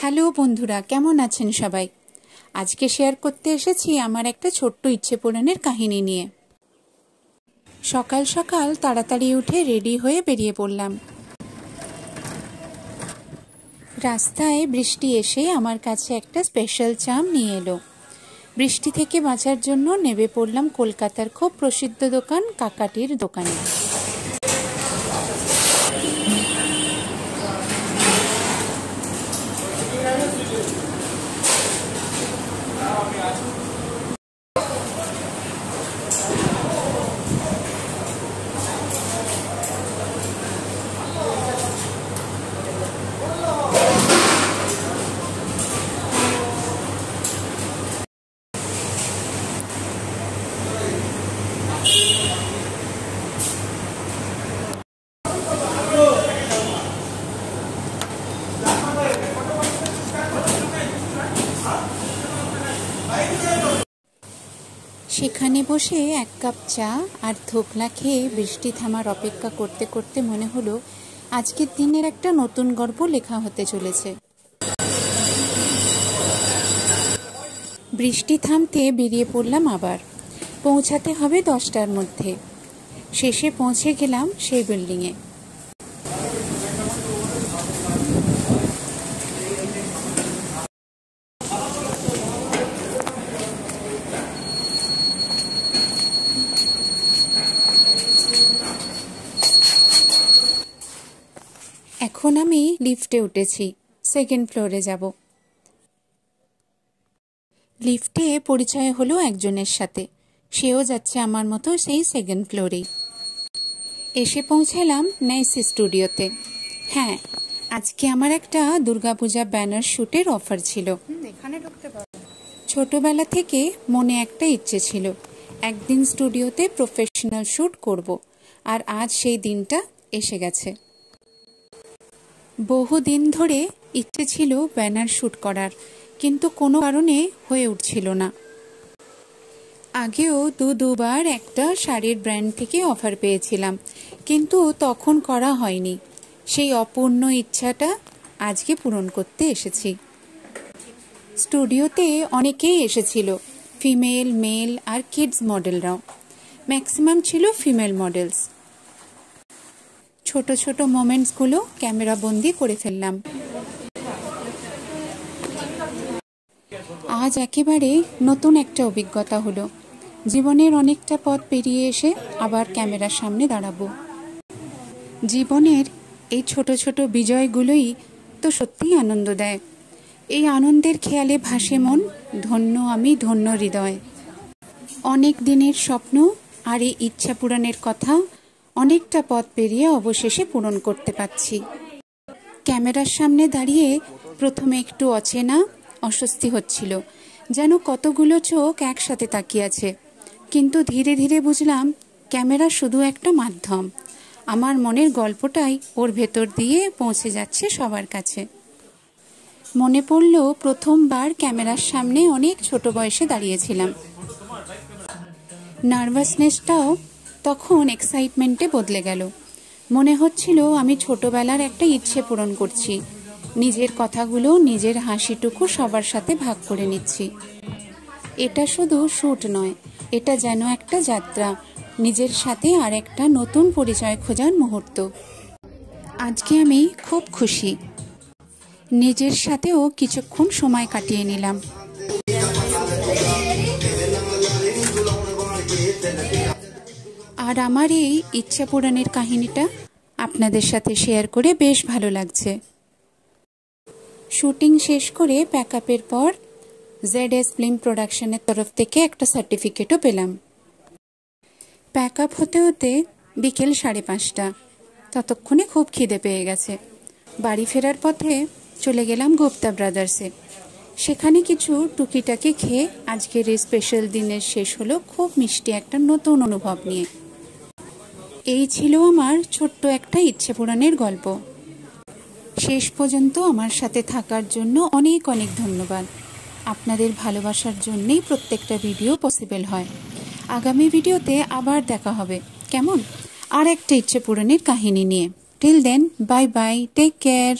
Hello বন্ধুরা, কেমন আছেন সবাই? আজকে শেয়ার করতে এসেছি আমার একটা ছোট্ট ইচ্ছে পূরণের কাহিনী নিয়ে। সকাল সকাল তাড়াতাড়ি উঠে রেডি হয়ে বেরিয়ে পড়লাম। রাস্তায় বৃষ্টি এসে আমার কাছে একটা স্পেশাল চাম নিয়ে এলো। বৃষ্টি থেকে বাঁচার জন্য নেমে পড়লাম কলকাতার খুব প্রসিদ্ধ দোকান কাকাটির দোকানে। সেখানে বসে এক কাপ চা আর ধোকলা খেয়ে বৃষ্টি থামার অপেক্ষা করতে করতে মনে হলো আজকের দিনের একটা নতুন গল্প লেখা হতে চলেছে। বৃষ্টি থামতে বেরিয়ে পড়লাম আবার। পৌঁছাতে হবে 10টার মধ্যে। শেষে পৌঁছে গেলাম সেই বিল্ডিংয়ে। এখন আমি লিফটে উঠেছি, সেকেন্ড ফ্লোরে যাব। লিফটে পরিচয় হলো একজনের সাথে, সেও যাচ্ছে আমার মতো সেই সেকেন্ড ফ্লোরেই। এসে পৌঁছালাম নাইস স্টুডিওতে। হ্যাঁ, আজকে আমার একটা দুর্গাপূজা ব্যানার শ্যুটের অফার ছিল। ছোটবেলা থেকে মনে একটা ইচ্ছে ছিল, একদিন স্টুডিওতে প্রফেশনাল শ্যুট করব, আর আজ সেই দিনটা এসে গেছে। বহুদিন ধরে ইচ্ছে ছিল ব্যানার শ্যুট করার, কিন্তু কোনো কারণে হয়ে উঠছিল না। আগেও দুবার একটা শাড়ির ব্র্যান্ড থেকে অফার পেয়েছিলাম, কিন্তু তখন করা হয়নি। সেই অপূর্ণ ইচ্ছাটা আজকে পূরণ করতে এসেছি। স্টুডিওতে অনেকেই এসেছিল, ফিমেল, মেল আর কিডস মডেলরাও। ম্যাক্সিমাম ছিল ফিমেল মডেলস। ছোট ছোট মোমেন্টসগুলো ক্যামেরা বন্দি করে ফেললাম। আজ একেবারে নতুন একটা অভিজ্ঞতা হলো। জীবনের অনেকটা পথ পেরিয়ে এসে আবার ক্যামেরার সামনে দাঁড়াবো। জীবনের এই ছোট ছোট বিজয়গুলোই তো সত্যিই আনন্দ দেয়। এই আনন্দের খেয়ালে ভাসে মন, ধন্য আমি, ধন্য হৃদয়। অনেক দিনের স্বপ্ন আর এই ইচ্ছা পূরণের কথা অনেকটা পথ পেরিয়ে অবশেষে পূরণ করতে পারছি। ক্যামেরার সামনে দাঁড়িয়ে প্রথমে একটু অচেনা, অস্বস্তি হচ্ছিল, যেন কতগুলো চোখ একসাথে তাকিয়ে আছে। কিন্তু ধীরে ধীরে বুঝলাম ক্যামেরা শুধু একটা মাধ্যম, আমার মনের গল্পটাই ওর ভেতর দিয়ে পৌঁছে যাচ্ছে সবার কাছে। মনে পড়ল প্রথমবার ক্যামেরার সামনে অনেক ছোট বয়সে দাঁড়িয়েছিলাম। নার্ভাসনেসটাও তখন এক্সাইটমেন্টে বদলে গেল। মনে হচ্ছিল আমি ছোটবেলার একটা ইচ্ছে পূরণ করছি, নিজের কথাগুলো, নিজের হাসিটুকু সবার সাথে ভাগ করে নিচ্ছি। এটা শুধু শ্যুট নয়, এটা যেন একটা যাত্রা, নিজের সাথে আর একটা নতুন পরিচয় খোঁজার মুহূর্ত। আজকে আমি খুব খুশি। নিজের সাথেও কিছুক্ষণ সময় কাটিয়ে নিলাম। আর আমার এই ইচ্ছা পূরণের কাহিনীটা আপনাদের সাথে শেয়ার করে বেশ ভালো লাগছে। শুটিং শেষ করে প্যাকআপের পর ZS ফিল্ম প্রোডাকশনের তরফ থেকে একটা সার্টিফিকেটও পেলাম। প্যাকআপ হতে হতে বিকেল 5:30। ততক্ষণে খুব খিদে পেয়ে গেছে। বাড়ি ফেরার পথে চলে গেলাম গুপ্তা ব্রাদার্সে। সেখানে কিছু টুকিটাকি খেয়ে আজকের এই স্পেশাল দিনের শেষ হলো খুব মিষ্টি একটা নতুন অনুভব নিয়ে। এই ছিল আমার ছোট্ট একটা ইচ্ছে পূরণের গল্প। শেষ পর্যন্ত আমার সাথে থাকার জন্য অনেক অনেক ধন্যবাদ। আপনাদের ভালোবাসার জন্যেই প্রত্যেকটা ভিডিও পসিবল হয়। আগামী ভিডিওতে আবার দেখা হবে, কেমন? আর একটা ইচ্ছে পূরণের কাহিনী নিয়ে। Till then, bye bye, take care.